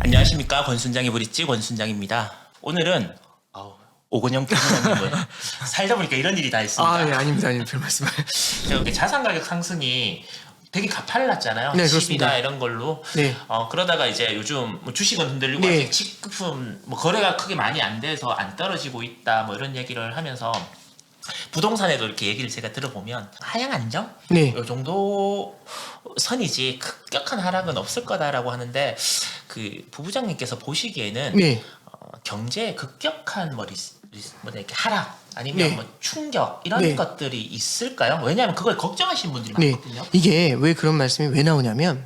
안녕하십니까, 권순장의 브릿지 권순장입니다. 오늘은 오건영 변호사님은 살다 보니까 이런 일이 다 있습니다. 예, 아닙니다. 별 말씀을. 제가 이렇게 자산 가격 상승이 되게 가팔랐잖아요. 네, 집이나 그렇습니다. 이런 걸로. 네. 그러다가 이제 요즘 뭐 주식은 흔들리고 네. 아직 식품 뭐 거래가 크게 많이 안 돼서 안 떨어지고 있다 뭐 이런 얘기를 하면서 부동산에도 이렇게 얘기를 제가 들어보면 하향 안정? 네. 요 정도 선이지 급격한 하락은 없을 거다라고 하는데 그 부부장님께서 보시기에는 네. 경제의 급격한 뭐 이렇게 하락 아니면 네. 뭐 충격 이런 네. 것들이 있을까요? 왜냐하면 그걸 걱정하시는 분들이 네. 많거든요. 이게 왜 그런 말씀이 왜 나오냐면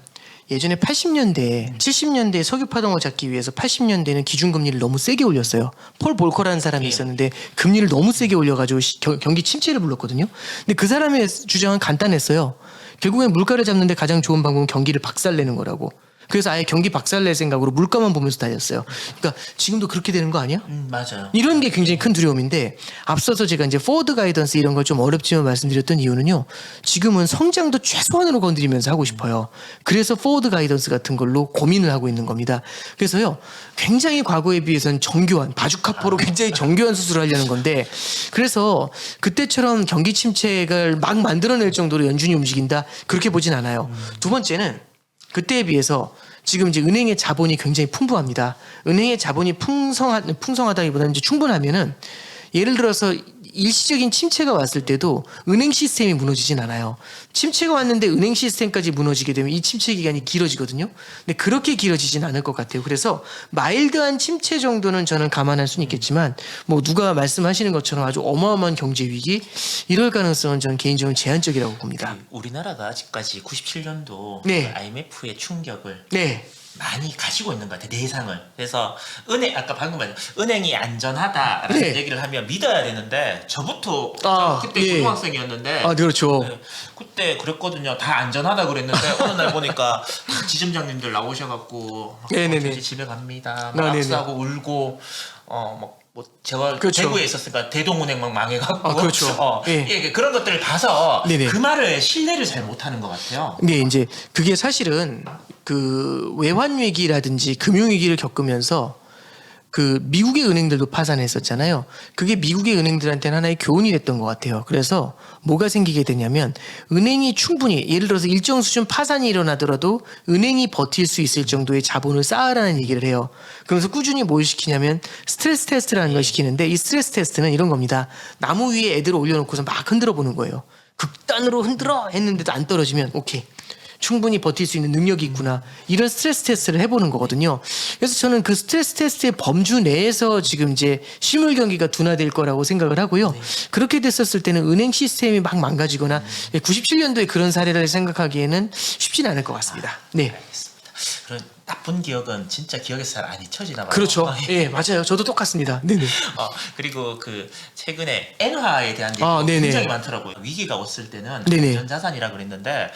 예전에 80년대, 70년대 석유 파동을 잡기 위해서 80년대는 기준금리를 너무 세게 올렸어요. 폴 볼커라는 사람이 네. 있었는데 금리를 너무 세게 올려가지고 경기 침체를 불렀거든요. 근데 그 사람의 주장은 간단했어요. 결국엔 물가를 잡는데 가장 좋은 방법은 경기를 박살내는 거라고. 그래서 아예 경기 박살낼 생각으로 물가만 보면서 달렸어요. 그러니까 지금도 그렇게 되는 거 아니야? 맞아요. 이런 게 굉장히 큰 두려움인데 앞서서 제가 이제 포워드 가이던스 이런 걸 좀 어렵지만 말씀드렸던 이유는요. 지금은 성장도 최소한으로 건드리면서 하고 싶어요. 그래서 포워드 가이던스 같은 걸로 고민을 하고 있는 겁니다. 그래서요. 굉장히 과거에 비해서는 정교한 바주카포로 굉장히 정교한 수술을 하려는 건데 그래서 그때처럼 경기 침체를 막 만들어낼 정도로 연준이 움직인다 그렇게 보진 않아요. 두 번째는 그때에 비해서 지금 이제 은행의 자본이 굉장히 풍부합니다. 은행의 자본이 풍성하다기보다는 이제 충분하면은 예를 들어서 일시적인 침체가 왔을 때도 은행 시스템이 무너지진 않아요. 침체가 왔는데 은행 시스템까지 무너지게 되면 이 침체 기간이 길어지거든요. 근데 그렇게 길어지진 않을 것 같아요. 그래서 마일드한 침체 정도는 저는 감안할 수는 있겠지만 뭐 누가 말씀하시는 것처럼 아주 어마어마한 경제 위기 이럴 가능성은 저는 개인적으로 제한적이라고 봅니다. 우리나라가 아직까지 97년도 네. IMF의 충격을 네. 많이 가지고 있는 것 같아요. 내상을. 그래서 아까 방금 말씀 은행이 안전하다라는 네. 얘기를 하면 믿어야 되는데 저부터 그때 예. 고등학생이었는데 그렇죠. 네, 그때 그랬거든요. 다 안전하다 그랬는데 어느 날 보니까 다 지점장님들 나오셔갖고 네네네. 이제 집에 갑니다. 막 네네. 악수하고 울고 뭐 제가 그렇죠. 대구에 있었으니까 대동은행 막 망해갖고 그렇죠. 예. 예, 그런 것들을 봐서 네네. 그 말을 신뢰를 잘 못하는 것 같아요. 네, 이제 그게 사실은 그 외환 위기라든지 금융 위기를 겪으면서 그 미국의 은행들도 파산했었잖아요. 그게 미국의 은행들한테는 하나의 교훈이 됐던 것 같아요. 그래서 뭐가 생기게 되냐면 은행이 충분히 예를 들어서 일정 수준 파산이 일어나더라도 은행이 버틸 수 있을 정도의 자본을 쌓으라는 얘기를 해요. 그래서 꾸준히 뭘 시키냐면 스트레스 테스트라는 걸 시키는데 이 스트레스 테스트는 이런 겁니다. 나무 위에 애들을 올려놓고서 막 흔들어 보는 거예요. 극단으로 흔들어 했는데도 안 떨어지면 오케이. 충분히 버틸 수 있는 능력이 있구나. 이런 스트레스 테스트를 해보는 거거든요. 그래서 저는 그 스트레스 테스트의 범주 내에서 지금 이제 실물 경기가 둔화될 거라고 생각을 하고요. 그렇게 됐었을 때는 은행 시스템이 막 망가지거나 97년도에 그런 사례를 생각하기에는 쉽지는 않을 것 같습니다. 네. 알겠습니다. 그런 나쁜 기억은 진짜 기억에서 잘 안 잊혀지나 봐요. 그렇죠. 예, 맞아요. 저도 똑같습니다. 네네. 그리고 그 최근에 엔화에 대한 얘기가 네네. 굉장히 많더라고요. 위기가 왔을 때는 네네. 안전자산이라 그랬는데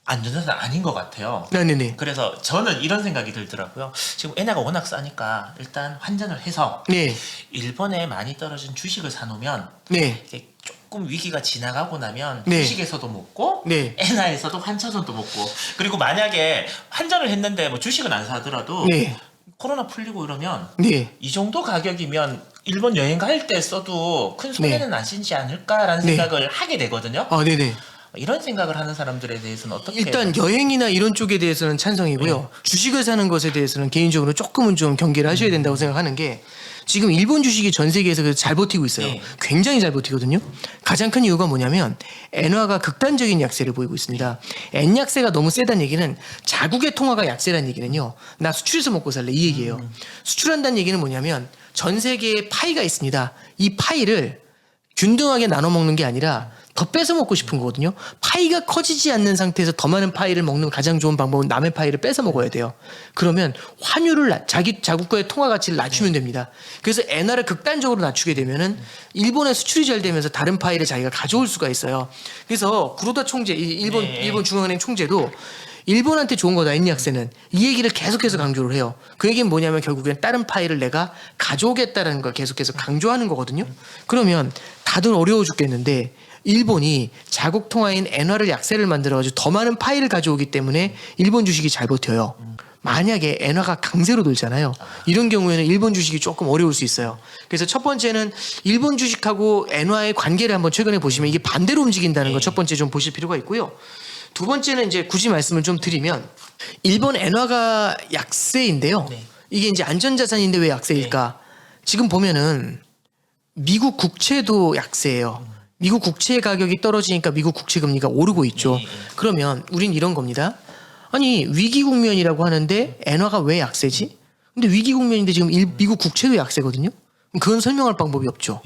안전자산 아닌 것 같아요. 네네네. 그래서 저는 이런 생각이 들더라고요. 지금 엔화가 워낙 싸니까 일단 환전을 해서 네. 일본에 많이 떨어진 주식을 사놓으면 네. 이게 조금 위기가 지나가고 나면 네. 주식에서도 먹고 네. 엔화에서도 환차손도 먹고 그리고 만약에 환전을 했는데 뭐 주식은 안 사더라도 네. 코로나 풀리고 이러면 네. 이 정도 가격이면 일본 여행 갈 때 써도 큰 손해는 안 신지 않을까라는 네. 생각을 하게 되거든요. 네네. 이런 생각을 하는 사람들에 대해서는 어떻게 일단 여행이나 이런 쪽에 대해서는 찬성이고요. 주식을 사는 것에 대해서는 개인적으로 조금은 좀 경계를 하셔야 된다고 생각하는 게 지금 일본 주식이 전 세계에서 그래도 잘 버티고 있어요. 네. 굉장히 잘 버티거든요. 가장 큰 이유가 뭐냐면 엔화가 극단적인 약세를 보이고 있습니다. 엔 약세가 너무 세다는 얘기는 자국의 통화가 약세라는 얘기는요. 나 수출해서 먹고 살래 이 얘기예요. 수출한다는 얘기는 뭐냐면 전 세계에 파이가 있습니다. 이 파이를 균등하게 나눠 먹는 게 아니라 더 뺏어 먹고 싶은 거거든요. 파이가 커지지 않는 상태에서 더 많은 파이를 먹는 가장 좋은 방법은 남의 파이를 뺏어 먹어야 돼요. 그러면 환율을 자국과의 통화 가치를 낮추면 됩니다. 그래서 엔화를 극단적으로 낮추게 되면은 일본의 수출이 잘 되면서 다른 파이를 자기가 가져올 수가 있어요. 그래서 구로다 총재, 일본 중앙은행 총재도 일본한테 좋은 거다 엔약세는 이 얘기를 계속해서 강조를 해요. 그 얘기는 뭐냐면 결국엔 다른 파이를 내가 가져오겠다라는 걸 계속해서 강조하는 거거든요. 그러면 다들 어려워 죽겠는데 일본이 자국 통화인 엔화를 약세를 만들어가지고 더 많은 파이를 가져오기 때문에 일본 주식이 잘 버텨요. 만약에 엔화가 강세로 돌잖아요. 이런 경우에는 일본 주식이 조금 어려울 수 있어요. 그래서 첫 번째는 일본 주식하고 엔화의 관계를 한번 최근에 보시면 이게 반대로 움직인다는 거 첫 번째 좀 보실 필요가 있고요. 두 번째는 이제 굳이 말씀을 좀 드리면 일본 엔화가 약세인데요. 네. 이게 이제 안전자산인데 왜 약세일까? 지금 보면은 미국 국채도 약세예요. 미국 국채 가격이 떨어지니까 미국 국채 금리가 오르고 있죠. 네. 그러면 우린 이런 겁니다. 아니 위기 국면이라고 하는데 엔화가 왜 약세지? 근데 위기 국면인데 지금 미국 국채도 약세거든요. 그건 설명할 방법이 없죠.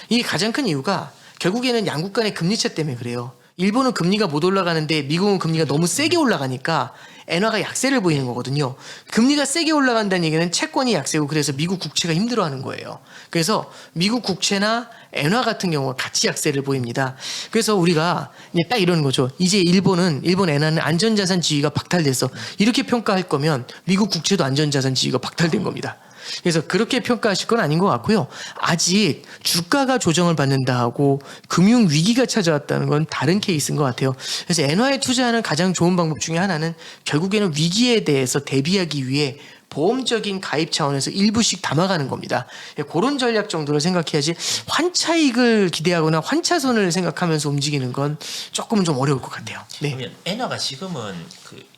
이게 가장 큰 이유가 결국에는 양국 간의 금리차 때문에 그래요. 일본은 금리가 못 올라가는데 미국은 금리가 너무 세게 올라가니까 엔화가 약세를 보이는 거거든요. 금리가 세게 올라간다는 얘기는 채권이 약세고 그래서 미국 국채가 힘들어하는 거예요. 그래서 미국 국채나 엔화 같은 경우가 같이 약세를 보입니다. 그래서 우리가 이제 딱 이러는 거죠. 이제 일본 엔화는 안전자산 지위가 박탈됐어. 이렇게 평가할 거면 미국 국채도 안전자산 지위가 박탈된 겁니다. 그래서 그렇게 평가하실 건 아닌 것 같고요. 아직 주가가 조정을 받는다 하고 금융 위기가 찾아왔다는 건 다른 케이스인 것 같아요. 그래서 엔화에 투자하는 가장 좋은 방법 중에 하나는 결국에는 위기에 대해서 대비하기 위해 보험적인 가입 차원에서 일부씩 담아가는 겁니다. 그런 전략 정도를 생각해야지 환차익을 기대하거나 환차손을 생각하면서 움직이는 건 조금은 좀 어려울 것 같아요. 네. 그러면 엔화가 지금은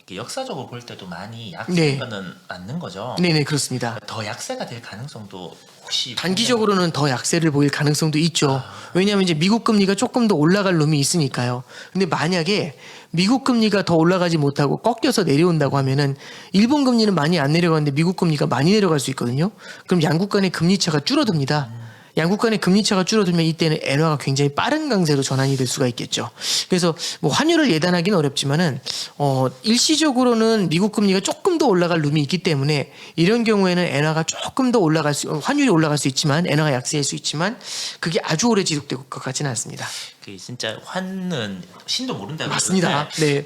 이렇게 역사적으로 볼 때도 많이 약세는 네. 맞는 거죠. 네네 그렇습니다. 더 약세가 될 가능성도 혹시 단기적으로는 더 약세를 보일 가능성도 있죠. 왜냐하면 이제 미국 금리가 조금 더 올라갈 놈이 있으니까요. 근데 만약에 미국 금리가 더 올라가지 못하고 꺾여서 내려온다고 하면은 일본 금리는 많이 안 내려가는데 미국 금리가 많이 내려갈 수 있거든요. 그럼 양국 간의 금리 차가 줄어듭니다. 양국 간의 금리 차가 줄어들면 이때는 엔화가 굉장히 빠른 강세로 전환이 될 수가 있겠죠. 그래서 뭐 환율을 예단하기는 어렵지만은 일시적으로는 미국 금리가 조금 더 올라갈 룸이 있기 때문에 이런 경우에는 엔화가 조금 더 환율이 올라갈 수 있지만 엔화가 약세일 수 있지만 그게 아주 오래 지속될 것 같지는 않습니다. 진짜 환는 신도 모른다. 맞습니다. 네.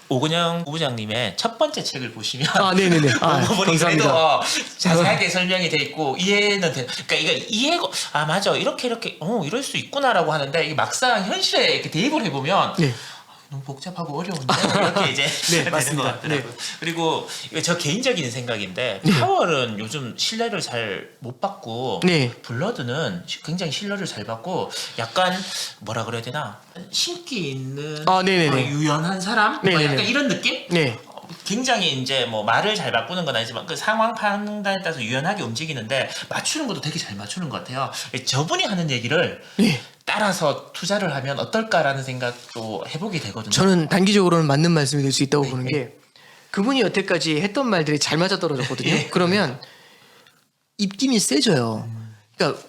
오근영 부부장님의 첫 번째 책을 보시면 네네네. 부분이 그래도 감사합니다. 자세하게 설명이 돼 있고 이해는 그러니까 이거 이해가 맞아 이렇게 이럴 수 있구나라고 하는데 이게 막상 현실에 이렇게 대입을 해보면 네. 너무 복잡하고 어려운데 이렇게 이제 네, 되는 맞습니다. 것 같더라고요. 네. 그리고 이거 저 개인적인 생각인데 파월은 요즘 신뢰를 잘 못 받고 네. 블러드는 굉장히 신뢰를 잘 받고 약간 뭐라 그래야 되나 신기 있는 네네네. 유연한 사람 네네네. 약간 이런 느낌? 네. 굉장히 이제 뭐 말을 잘 바꾸는 건 아니지만 그 상황 판단에 따라서 유연하게 움직이는데 맞추는 것도 되게 잘 맞추는 것 같아요. 저분이 하는 얘기를 네. 따라서 투자를 하면 어떨까라는 생각도 해보게 되거든요. 저는 단기적으로는 맞는 말씀이 될 수 있다고 보는 게 그분이 여태까지 했던 말들이 잘 맞아떨어졌거든요. 그러면 입김이 세져요. 그러니까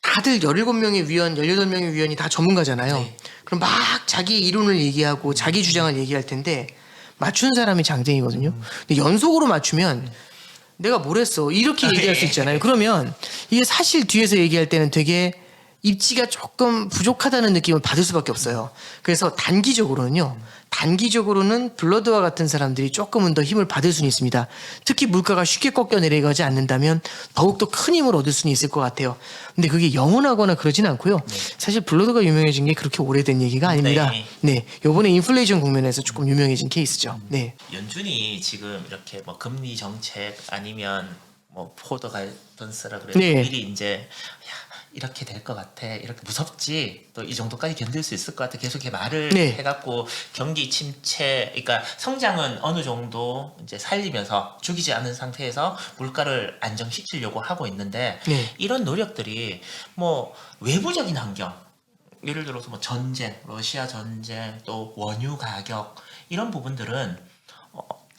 다들 17명의 위원, 18명의 위원이 다 전문가잖아요. 네. 그럼 막 자기 이론을 얘기하고 자기 주장을 얘기할 텐데 맞춘 사람이 장땡이거든요. 근데 연속으로 맞추면 내가 뭘 했어 이렇게 얘기할 수 있잖아요. 그러면 이게 사실 뒤에서 얘기할 때는 되게 입지가 조금 부족하다는 느낌을 받을 수밖에 없어요. 그래서 단기적으로는 블러드와 같은 사람들이 조금은 더 힘을 받을 수는 있습니다. 특히 물가가 쉽게 꺾여 내려가지 않는다면 더욱더 큰 힘을 얻을 수는 있을 것 같아요. 근데 그게 영원하거나 그러진 않고요. 사실 블러드가 유명해진 게 그렇게 오래된 얘기가 아닙니다. 네, 요번에 인플레이션 국면에서 조금 유명해진 케이스죠. 네. 연준이 지금 이렇게 뭐 금리 정책 아니면 뭐 포드 가이던스라 그래도 네. 미리 이제 이렇게 될 것 같아 이렇게 무섭지 또 이 정도까지 견딜 수 있을 것 같아 계속 이렇게 말을 네. 해갖고 경기 침체 그러니까 성장은 어느 정도 이제 살리면서 죽이지 않은 상태에서 물가를 안정시키려고 하고 있는데 네. 이런 노력들이 뭐 외부적인 환경 예를 들어서 뭐 전쟁 러시아 전쟁 또 원유 가격 이런 부분들은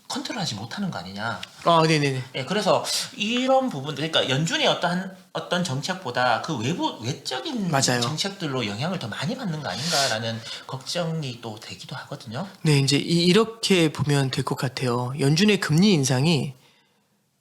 컨트롤하지 못하는 거 아니냐. 네네네. 예, 그래서 이런 부분들, 그러니까 연준이 어떤 정책보다 그 외적인 맞아요. 정책들로 영향을 더 많이 받는 거 아닌가라는 걱정이 또 되기도 하거든요. 네, 이제 이렇게 보면 될 것 같아요. 연준의 금리 인상이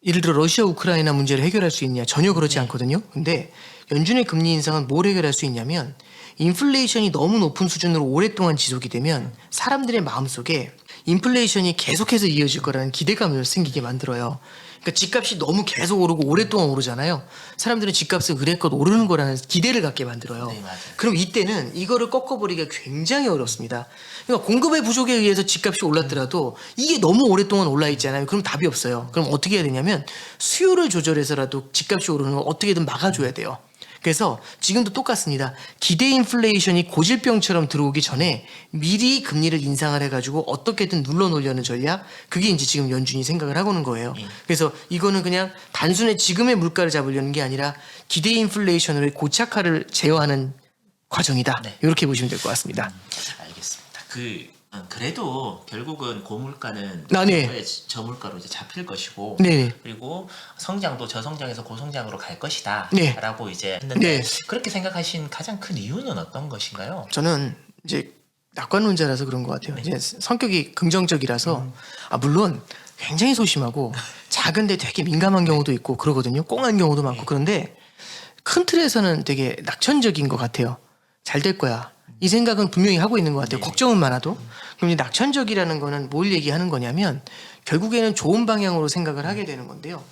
예를 들어 러시아 우크라이나 문제를 해결할 수 있냐 전혀 그렇지 않거든요. 근데 연준의 금리 인상은 뭘 해결할 수 있냐면 인플레이션이 너무 높은 수준으로 오랫동안 지속이 되면 사람들의 마음속에 인플레이션이 계속해서 이어질 거라는 기대감을 생기게 만들어요. 그러니까 집값이 너무 계속 오르고 오랫동안 오르잖아요. 사람들은 집값은 의례껏 오르는 거라는 기대를 갖게 만들어요. 네, 맞아요. 그럼 이때는 이거를 꺾어버리기가 굉장히 어렵습니다. 그러니까 공급의 부족에 의해서 집값이 올랐더라도 이게 너무 오랫동안 올라 있잖아요. 그럼 답이 없어요. 그럼 어떻게 해야 되냐면 수요를 조절해서라도 집값이 오르는 걸 어떻게든 막아줘야 돼요. 그래서 지금도 똑같습니다. 기대 인플레이션이 고질병처럼 들어오기 전에 미리 금리를 인상을 해가지고 어떻게든 눌러놓으려는 전략, 그게 이제 지금 연준이 생각을 하고는 거예요. 그래서 이거는 그냥 단순히 지금의 물가를 잡으려는 게 아니라 기대 인플레이션으로의 고착화를 제어하는 과정이다. 네. 이렇게 보시면 될 것 같습니다. 알겠습니다. 그래도 결국은 고물가는 아, 네. 저물가로 이제 잡힐 것이고, 네. 그리고 성장도 저성장에서 고성장으로 갈 것이다. 네. 라고 이제 했는데, 네. 그렇게 생각하신 가장 큰 이유는 어떤 것인가요? 저는 이제 낙관론자라서 그런 것 같아요. 이제 성격이 긍정적이라서 물론 굉장히 소심하고 작은데 되게 민감한 경우도 있고 그러거든요. 꽁한 경우도 많고 그런데 큰 틀에서는 되게 낙천적인 것 같아요. 잘 될 거야. 이 생각은 분명히 하고 있는 것 같아요. 걱정은 많아도. 그럼 이 낙천적이라는 거는 뭘 얘기하는 거냐면 결국에는 좋은 방향으로 생각을 하게 되는 건데요.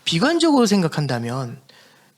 비관적으로 생각한다면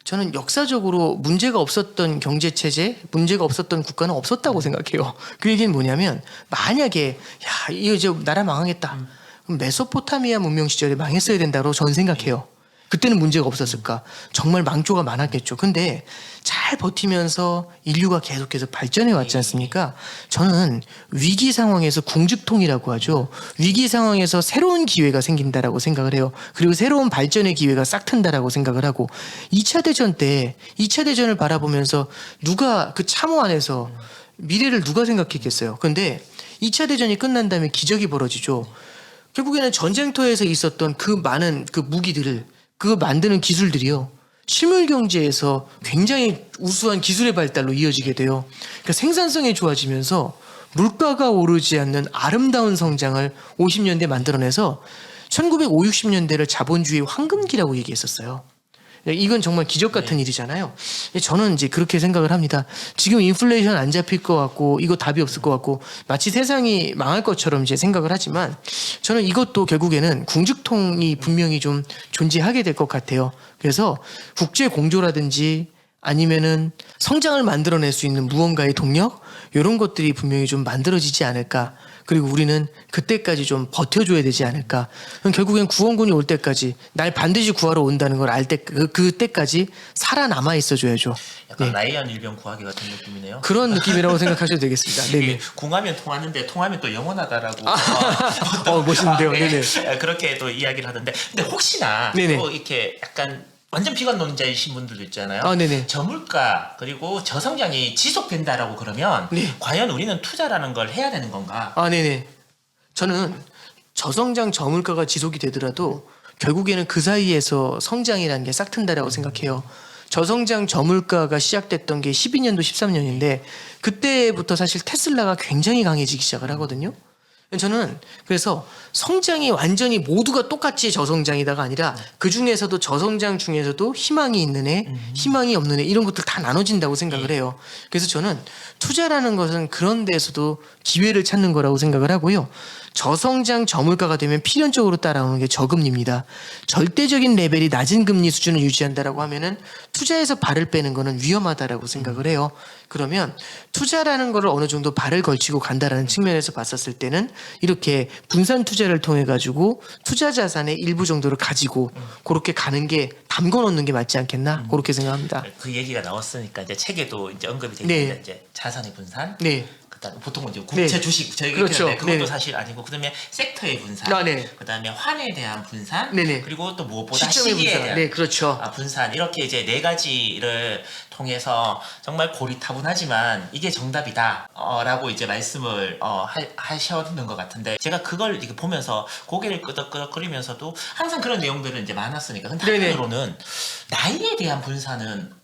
저는 역사적으로 문제가 없었던 경제체제, 문제가 없었던 국가는 없었다고 생각해요. 그 얘기는 뭐냐면 만약에 야 이거 이제 나라 망하겠다. 그럼 메소포타미아 문명 시절에 망했어야 된다고 저는 생각해요. 그때는 문제가 없었을까? 정말 망조가 많았겠죠. 근데 잘 버티면서 인류가 계속해서 발전해 왔지 않습니까? 저는 위기 상황에서 궁죽통이라고 하죠. 위기 상황에서 새로운 기회가 생긴다라고 생각을 해요. 그리고 새로운 발전의 기회가 싹 튼다라고 생각을 하고 2차 대전 때 2차 대전을 바라보면서 누가 그 참호 안에서 미래를 누가 생각했겠어요. 근데 2차 대전이 끝난 다음에 기적이 벌어지죠. 결국에는 전쟁터에서 있었던 그 많은 그 무기들을 그거 만드는 기술들이요. 실물 경제에서 굉장히 우수한 기술의 발달로 이어지게 돼요. 그러니까 생산성이 좋아지면서 물가가 오르지 않는 아름다운 성장을 50년대 만들어내서 1950, 60년대를 자본주의 황금기라고 얘기했었어요. 이건 정말 기적 같은 일이잖아요. 저는 이제 그렇게 생각을 합니다. 지금 인플레이션 안 잡힐 것 같고 이거 답이 없을 것 같고 마치 세상이 망할 것처럼 이제 생각을 하지만 저는 이것도 결국에는 궁죽통이 분명히 좀 존재하게 될 것 같아요. 그래서 국제 공조라든지 아니면은 성장을 만들어낼 수 있는 무언가의 동력 이런 것들이 분명히 좀 만들어지지 않을까. 그리고 우리는 그때까지 좀 버텨줘야 되지 않을까. 그럼 결국엔 구원군이 올 때까지 날 반드시 구하러 온다는 걸 알 때 그때까지 살아남아 있어줘야죠. 약간 라이언 일병 구하기 같은 느낌이네요. 그런 느낌이라고 생각하셔도 되겠습니다. 네네. 궁하면 통하는데 통하면 또 영원하다라고 멋있는데요. 네. 네네. 그렇게 또 이야기를 하던데, 근데 혹시나 네네. 또 이렇게 약간 완전 비관론자이신 분들도 있잖아요. 네네. 저물가 그리고 저성장이 지속된다라고 그러면 네. 과연 우리는 투자라는 걸 해야 되는 건가? 네네. 저는 저성장 저물가가 지속이 되더라도 결국에는 그 사이에서 성장이라는 게 싹 튼다라고 생각해요. 저성장 저물가가 시작됐던 게 12년도 13년인데 그때부터 사실 테슬라가 굉장히 강해지기 시작을 하거든요. 저는 그래서 성장이 완전히 모두가 똑같이 저성장이다가 아니라 그 중에서도 저성장 중에서도 희망이 있는 애, 희망이 없는 애 이런 것들 다 나눠진다고 생각을 해요. 그래서 저는 투자라는 것은 그런 데에서도 기회를 찾는 거라고 생각을 하고요. 저성장 저물가가 되면 필연적으로 따라오는 게 저금리입니다. 절대적인 레벨이 낮은 금리 수준을 유지한다라고 하면은 투자에서 발을 빼는 거는 위험하다라고 생각을 해요. 그러면 투자라는 거를 어느 정도 발을 걸치고 간다라는 측면에서 봤었을 때는 이렇게 분산 투자를 통해 가지고 투자 자산의 일부 정도를 가지고 그렇게 가는 게 담궈 놓는 게 맞지 않겠나 그렇게 생각합니다. 그 얘기가 나왔으니까 이제 책에도 이제 언급이 되어 네. 있는데 이제 자산의 분산. 네. 그다음에 보통은 이제 국채 네. 주식 저희가 그렇죠. 얘기하는데 그것도 네네. 사실 아니고 그다음에 섹터의 분산. 네. 그다음에 환에 대한 분산. 네네. 그리고 또 무엇보다 시점의 시기에 분산. 대한 네, 그렇죠. 분산 이렇게 이제 네 가지를 통해서 정말 고리타분하지만 이게 정답이다라고 이제 말씀을 하셨는 것 같은데 제가 그걸 이렇게 보면서 고개를 끄덕끄덕거리면서도 항상 그런 내용들은 이제 많았으니까 근데 네네. 한편으로는 나이에 대한 분산은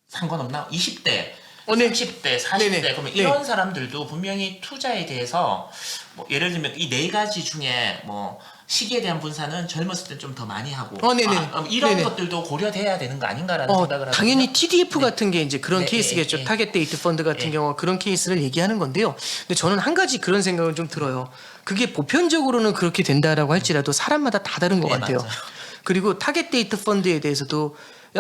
상관없나? 20대 네. 30대, 40대 네네. 그러면 네. 이런 사람들도 분명히 투자에 대해서 뭐 예를 들면 이 네 가지 중에 뭐 시기에 대한 분산은 젊었을 때 좀 더 많이 하고 네네. 이런 네네. 것들도 고려돼야 되는 거 아닌가라는 생각을 하거든요. 당연히 TDF 네. 같은 게 이제 그런 네, 케이스겠죠. 네, 네. 타겟 데이트 펀드 같은 네. 경우 그런 케이스를 얘기하는 건데요. 근데 저는 한 가지 그런 생각을 좀 들어요. 그게 보편적으로는 그렇게 된다라고 할지라도 사람마다 다 다른 것 네, 같아요. 맞아요. 그리고 타겟 데이트 펀드에 대해서도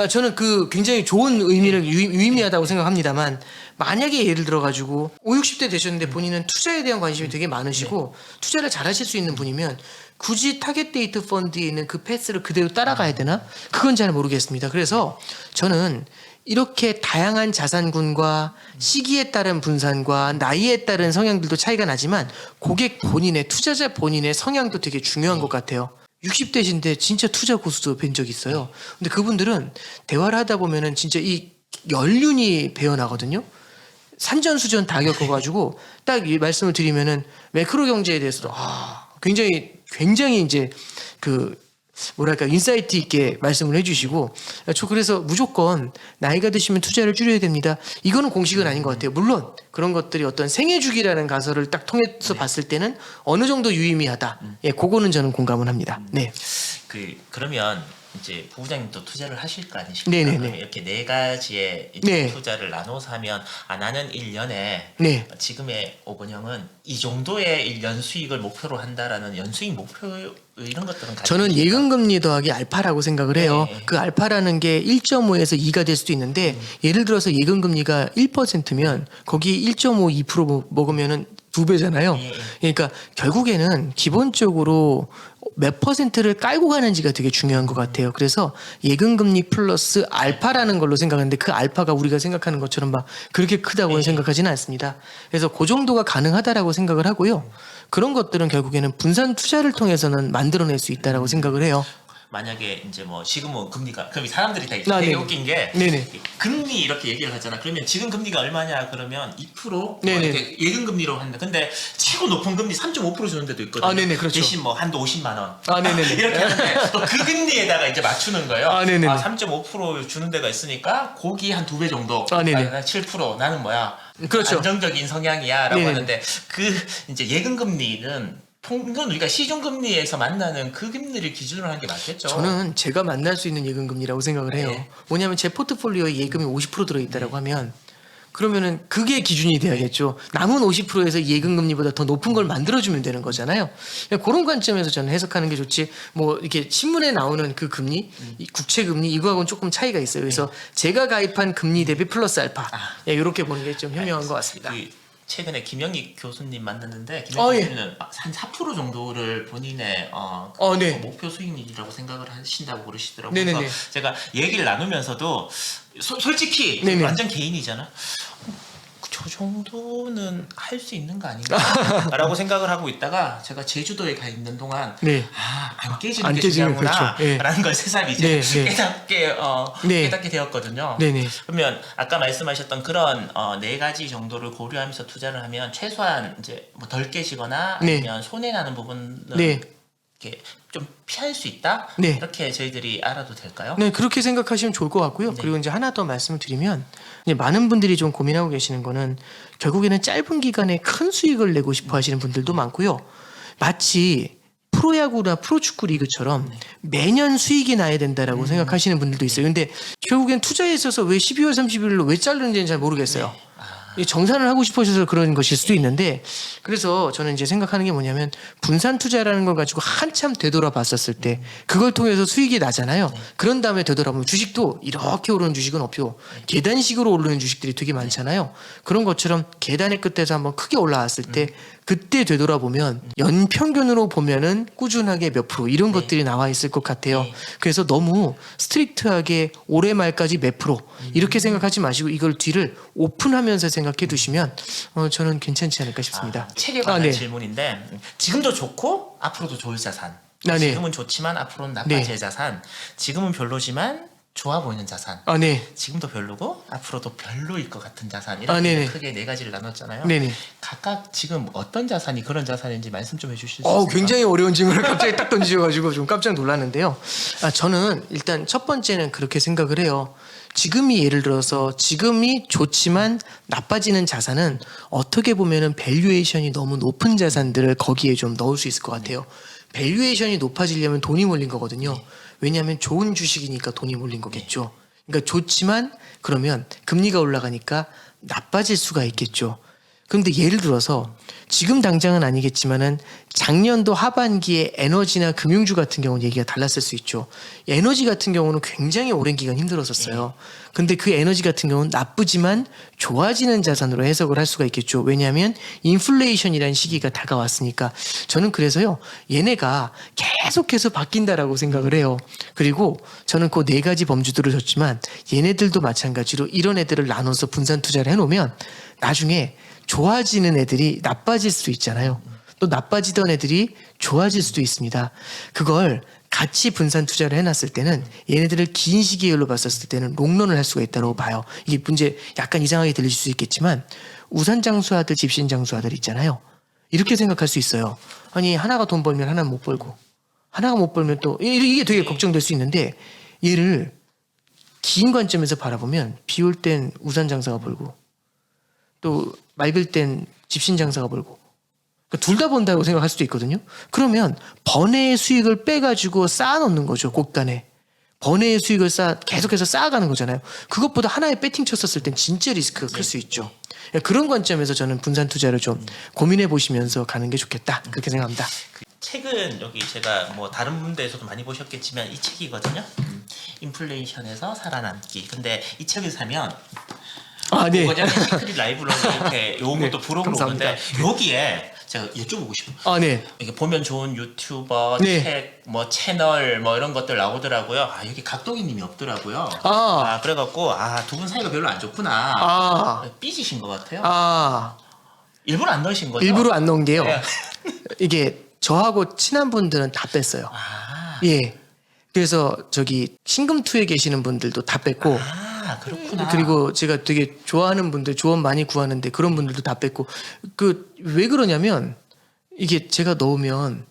저는 그 굉장히 좋은 의미를 유의미하다고 생각합니다만 만약에 예를 들어 가지고 5, 60대 되셨는데 본인은 투자에 대한 관심이 되게 많으시고 투자를 잘 하실 수 있는 분이면 굳이 타겟 데이트 펀드에 있는 그 패스를 그대로 따라가야 되나? 그건 잘 모르겠습니다. 그래서 저는 이렇게 다양한 자산군과 시기에 따른 분산과 나이에 따른 성향들도 차이가 나지만 고객 본인의 투자자 본인의 성향도 되게 중요한 것 같아요. 60대신데 진짜 투자 고수도 뵌 적 있어요. 근데 그분들은 대화를 하다 보면은 진짜 이 연륜이 배어나거든요. 산전수전 다 겪어가지고 딱 이 말씀을 드리면은 매크로 경제에 대해서도 굉장히 이제 그 뭐랄까 인사이트 있게 말씀을 해주시고 저 그래서 무조건 나이가 드시면 투자를 줄여야 됩니다. 이거는 공식은 아닌 것 같아요. 물론 그런 것들이 어떤 생애주기라는 가설을 딱 통해서 봤을 때는 어느 정도 유의미하다. 예, 그거는 저는 공감을 합니다. 네. 그러면 이제 부부장님도 투자를 하실 거 아니십니까? 네네네. 그러면 이렇게 네 가지의 이제 네. 투자를 나눠서 하면 나는 1년에 네. 지금의 오번영은 이 정도의 연수익을 목표로 한다라는 연수익 목표 이런 것들은 가지고 저는 계십니까? 예금금리 더하기 알파라고 생각을 해요. 네. 그 알파라는 게 1.5에서 2가 될 수도 있는데 예를 들어서 예금금리가 1%면 거기 1.5, 2% 먹으면은 2배잖아요. 예, 예. 그러니까 결국에는 기본적으로 몇 퍼센트를 깔고 가는지가 되게 중요한 것 같아요. 그래서 예금금리 플러스 알파라는 걸로 생각하는데 그 알파가 우리가 생각하는 것처럼 막 그렇게 크다고는 네. 생각하지는 않습니다. 그래서 그 정도가 가능하다라고 생각을 하고요. 그런 것들은 결국에는 분산 투자를 통해서는 만들어낼 수 있다라고 생각을 해요. 만약에 이제 뭐 지금은 금리가 그럼 사람들이 되게 네네. 웃긴 게 네네. 금리 이렇게 얘기를 하잖아. 그러면 지금 금리가 얼마냐 그러면 2% 뭐 네네. 이렇게 예금 금리로 한다. 근데 최고 높은 금리 3.5% 주는 데도 있거든요. 아, 네네, 그렇죠. 대신 뭐 한도 50만 원. 네네네. 이렇게 하는데 또 그 금리에다가 이제 맞추는 거예요. 네네네. 3.5% 주는 데가 있으니까 고기 한 2배 정도. 네네. 7% 나는 뭐야? 그렇죠. 안정적인 성향이야라고 네네네. 하는데 그 이제 예금 금리는 이건 우리가 시중 금리에서 만나는 그 금리를 기준으로 하는 게 맞겠죠. 저는 제가 만날 수 있는 예금금리라고 생각을 해요. 네. 뭐냐면 제 포트폴리오에 예금이 50% 들어있다라고 하면 그러면은 그게 기준이 돼야겠죠. 남은 50%에서 예금금리보다 더 높은 걸 만들어주면 되는 거잖아요. 그런 관점에서 저는 해석하는 게 좋지. 뭐 이렇게 신문에 나오는 그 금리, 이 국채금리 이거하고는 조금 차이가 있어요. 그래서 제가 가입한 금리 대비 플러스 알파 이렇게 보는 게 좀 현명한 것 같습니다. 최근에 김영익 교수님 만났는데 김영익 예. 교수님은 한 4% 정도를 본인의 네. 목표 수익률이라고 생각을 하신다고 그러시더라고요. 네네네. 그래서 제가 얘기를 나누면서도 솔직히 네네. 완전 개인이잖아. 저 정도는 할 수 있는 거 아닌가? 라고 생각을 하고 있다가 제가 제주도에 가 있는 동안 네. 안 깨지는 안 게 깨지는, 중요하구나 그렇죠. 예. 라는 걸 새삼 이제 네, 네. 깨닫게 되었거든요. 네네. 그러면 아까 말씀하셨던 그런 네 가지 정도를 고려하면서 투자를 하면 최소한 이제 뭐 덜 깨지거나 네. 아니면 손해 나는 부분은 네. 이렇게 좀 피할 수 있다. 네. 이렇게 저희들이 알아도 될까요? 네, 그렇게 생각하시면 좋을 것 같고요. 네. 그리고 이제 하나 더 말씀을 드리면 이제 많은 분들이 좀 고민하고 계시는 거는 결국에는 짧은 기간에 큰 수익을 내고 싶어 하시는 분들도 많고요. 마치 프로야구나 프로축구 리그처럼 매년 수익이 나야 된다라고 생각하시는 분들도 있어요. 근데 결국엔 투자에 있어서 왜 12월 31일로 왜 자르는지는 잘 모르겠어요. 이 정산을 하고 싶어서 그런 것일 수도 있는데 그래서 저는 이제 생각하는 게 뭐냐면 분산 투자라는 걸 가지고 한참 되돌아봤었을 때 그걸 통해서 수익이 나잖아요. 그런 다음에 되돌아보면 주식도 이렇게 오르는 주식은 없죠. 계단식으로 오르는 주식들이 되게 많잖아요. 그런 것처럼 계단의 끝에서 한번 크게 올라왔을 때 그때 되돌아보면 연평균으로 보면은 꾸준하게 몇 프로 이런 것들이 나와 있을 것 같아요. 그래서 너무 스트릭트하게 올해 말까지 몇 프로 이렇게 생각하지 마시고 이걸 뒤를 오픈하면서 생각해 두시면 저는 괜찮지 않을까 싶습니다. 책에 관한 네. 질문인데 지금도 좋고 앞으로도 좋을 자산. 네. 지금은 좋지만 앞으로는 나빠질 자산. 지금은 별로지만 좋아 보이는 자산, 아, 네. 지금도 별로고 앞으로도 별로일 것 같은 자산, 아, 이렇게 네네. 크게 네 가지를 나눴잖아요. 네네. 각각 지금 어떤 자산이 그런 자산인지 말씀 좀 해주실 수 있을까요? 굉장히 어려운 질문을 갑자기 딱 던지셔가지고 좀 깜짝 놀랐는데요. 저는 일단 첫 번째는 그렇게 생각을 해요. 지금이 예를 들어서 지금이 좋지만 나빠지는 자산은 어떻게 보면은 밸류에이션이 너무 높은 자산들을 거기에 좀 넣을 수 있을 것 같아요. 밸류에이션이 높아지려면 돈이 몰린 거거든요. 왜냐하면 좋은 주식이니까 돈이 몰린 거겠죠. 그러니까 좋지만 그러면 금리가 올라가니까 나빠질 수가 있겠죠. 그런데 예를 들어서 지금 당장은 아니겠지만은 작년도 하반기에 에너지나 금융주 같은 경우는 얘기가 달랐을 수 있죠. 에너지 같은 경우는 굉장히 오랜 기간 힘들었었어요. 근데 그 에너지 같은 경우는 나쁘지만 좋아지는 자산으로 해석을 할 수가 있겠죠. 왜냐하면 인플레이션이라는 시기가 다가왔으니까. 저는 그래서요, 얘네가 계속해서 바뀐다라고 생각을 해요. 그리고 저는 그 네 가지 범주들을 줬지만 얘네들도 마찬가지로 이런 애들을 나눠서 분산 투자를 해놓으면 나중에 좋아지는 애들이 나빠질 수도 있잖아요. 또 나빠지던 애들이 좋아질 수도 있습니다. 그걸 같이 분산 투자를 해놨을 때는 얘네들을 긴 시기별로 봤었을 때는 롱런을 할 수가 있다고 봐요. 이게 문제 약간 이상하게 들리실 수 있겠지만 우산장수하들 집신장수하들 있잖아요. 이렇게 생각할 수 있어요. 아니 하나가 돈 벌면 하나는 못 벌고 하나가 못 벌면 또 이게 되게 걱정될 수 있는데 얘를 긴 관점에서 바라보면 비 올 땐 우산장사가 벌고 또 맑을 땐 집신장사가 벌고 둘 다 번다고 생각할 수도 있거든요. 그러면 번외의 수익을 빼가지고 쌓아놓는 거죠. 곡간에. 번외의 수익을 계속해서 쌓아가는 거잖아요. 그것보다 하나에 배팅 쳤었을 땐 진짜 리스크가 클 수 있죠. 그런 관점에서 저는 분산 투자를 좀 고민해 보시면서 가는 게 좋겠다. 그렇게 생각합니다. 책은 여기 제가 뭐 다른 분들에서도 많이 보셨겠지만 이 책이거든요. 인플레이션에서 살아남기. 근데 이 책을 사면 네. 그냥 시크릿 라이브러리 이렇게 요것도 부록으로 감사합니다. 오는데 여기에 제가 여쭤보고 싶어요. 네. 이게 보면 좋은 유튜버, 네. 책, 뭐 채널 뭐 이런 것들 나오더라고요. 여기 각동이님이 없더라고요. 그래갖고 두 분 사이가 별로 안 좋구나. 삐지신 것 같아요. 일부러 안 넣으신 거죠? 일부러 안 넣은 게요. 네. 이게 저하고 친한 분들은 다 뺐어요. 예. 그래서 저기 신금투에 계시는 분들도 다 뺐고. 그렇구나. 그리고 제가 되게 좋아하는 분들 조언 많이 구하는데 그런 분들도 다 뺐고 왜 그러냐면 이게 제가 넣으면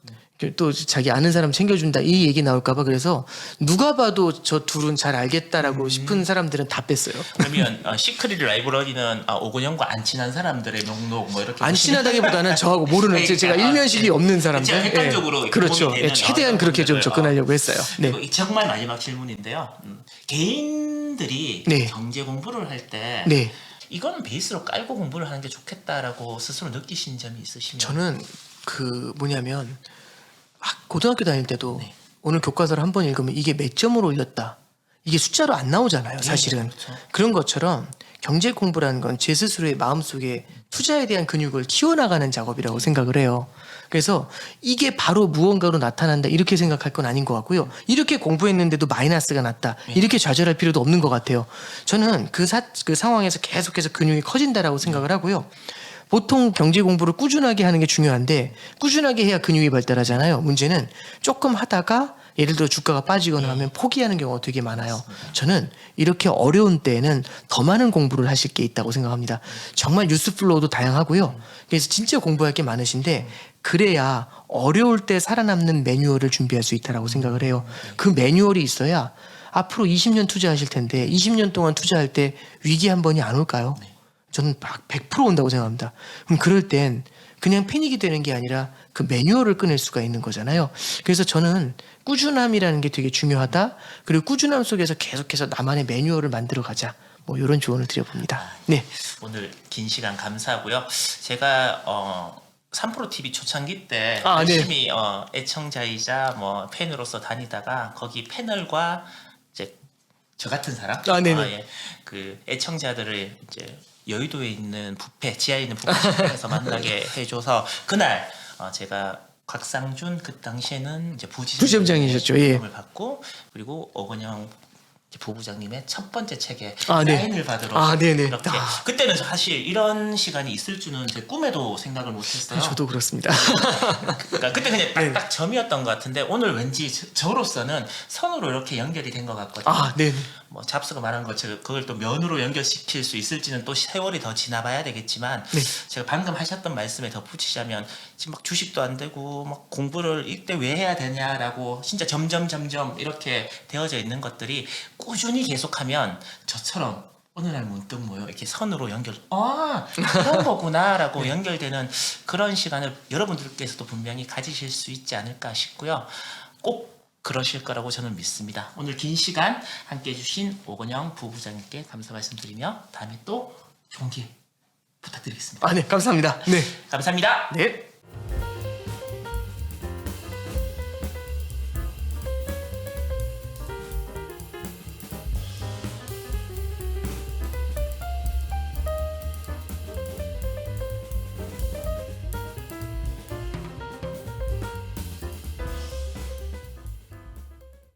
또 자기 아는 사람 챙겨준다 이 얘기 나올까봐 그래서 누가 봐도 저 둘은 잘 알겠다라고 싶은 사람들은 다 뺐어요. 그러면 시크릿 라이브러리는 오건영과 안 친한 사람들의 목록 뭐 이렇게 안 친하다기보다는 저하고 모르는 제가 일면식이 없는 사람들. 그렇죠. 객관적으로 그렇죠. 되는 최대한 그렇게 좀 접근하려고 했어요. 네. 그리고 정말 마지막 질문인데요. 개인들이 네. 경제 공부를 할 때 네. 이거는 베이스로 깔고 공부를 하는 게 좋겠다라고 스스로 느끼신 점이 있으시면 저는 뭐냐면 고등학교 다닐 때도 오늘 교과서를 한 번 읽으면 이게 몇 점으로 올렸다. 이게 숫자로 안 나오잖아요, 사실은. 그렇죠. 그런 것처럼 경제 공부라는 건 제 스스로의 마음속에 투자에 대한 근육을 키워나가는 작업이라고 생각을 해요. 그래서 이게 바로 무언가로 나타난다 이렇게 생각할 건 아닌 것 같고요. 이렇게 공부했는데도 마이너스가 났다. 이렇게 좌절할 필요도 없는 것 같아요. 저는 그 상황에서 계속해서 근육이 커진다라고 생각을 하고요. 보통 경제 공부를 꾸준하게 하는 게 중요한데 꾸준하게 해야 근육이 발달하잖아요. 문제는 조금 하다가 예를 들어 주가가 빠지거나 하면 포기하는 경우가 되게 많아요. 저는 이렇게 어려운 때에는 더 많은 공부를 하실 게 있다고 생각합니다. 정말 뉴스 플로우도 다양하고요. 그래서 진짜 공부할 게 많으신데 그래야 어려울 때 살아남는 매뉴얼을 준비할 수 있다고 생각을 해요. 그 매뉴얼이 있어야 앞으로 20년 투자하실 텐데 20년 동안 투자할 때 위기 한 번이 안 올까요? 저는 100% 온다고 생각합니다. 그럼 그럴 땐 그냥 패닉이 되는 게 아니라 그 매뉴얼을 꺼낼 수가 있는 거잖아요. 그래서 저는 꾸준함이라는 게 되게 중요하다. 그리고 꾸준함 속에서 계속해서 나만의 매뉴얼을 만들어 가자. 뭐 이런 조언을 드려봅니다. 네. 오늘 긴 시간 감사하고요. 제가 3프로TV 초창기 때 네. 열심히 애청자이자 뭐 팬으로서 다니다가 거기 패널과 이제 저 같은 사람, 네네. 그 애청자들을 이제 여의도에 있는 뷔페, 지하에 있는 뷔페에서 만나게 해줘서 그날 제가 곽상준 그 당시에는 이제 부지점장이셨죠. 을 받고 그리고 어건영 이제 부부장님의 첫 번째 책에 아, 네. 사인을 받으러 아, 네네. 이렇게 그때는 사실 이런 시간이 있을 줄은 제 꿈에도 생각을 못했어요. 저도 그렇습니다. 그러니까 그때 그냥 딱 점이었던 것 같은데 오늘 왠지 저로서는 선으로 이렇게 연결이 된 것 같거든요. 아, 네. 뭐 잡스가 말한 것처럼 그걸 또 면으로 연결시킬 수 있을지는 또 세월이 더 지나봐야 되겠지만 네. 제가 방금 하셨던 말씀에 덧붙이자면 지금 막 주식도 안 되고 막 공부를 이때 왜 해야 되냐라고 진짜 점점 이렇게 되어져 있는 것들이 꾸준히 계속하면 저처럼 어느 날 문득 뭐요 이렇게 선으로 연결 그런 거구나라고 연결되는 그런 시간을 여러분들께서도 분명히 가지실 수 있지 않을까 싶고요. 꼭 그러실 거라고 저는 믿습니다. 오늘 긴 시간 함께 해주신 오건영 부부장님께 감사 말씀드리며 다음에 또 좋은 기회 부탁드리겠습니다. 아, 네. 감사합니다. 네. 감사합니다. 네.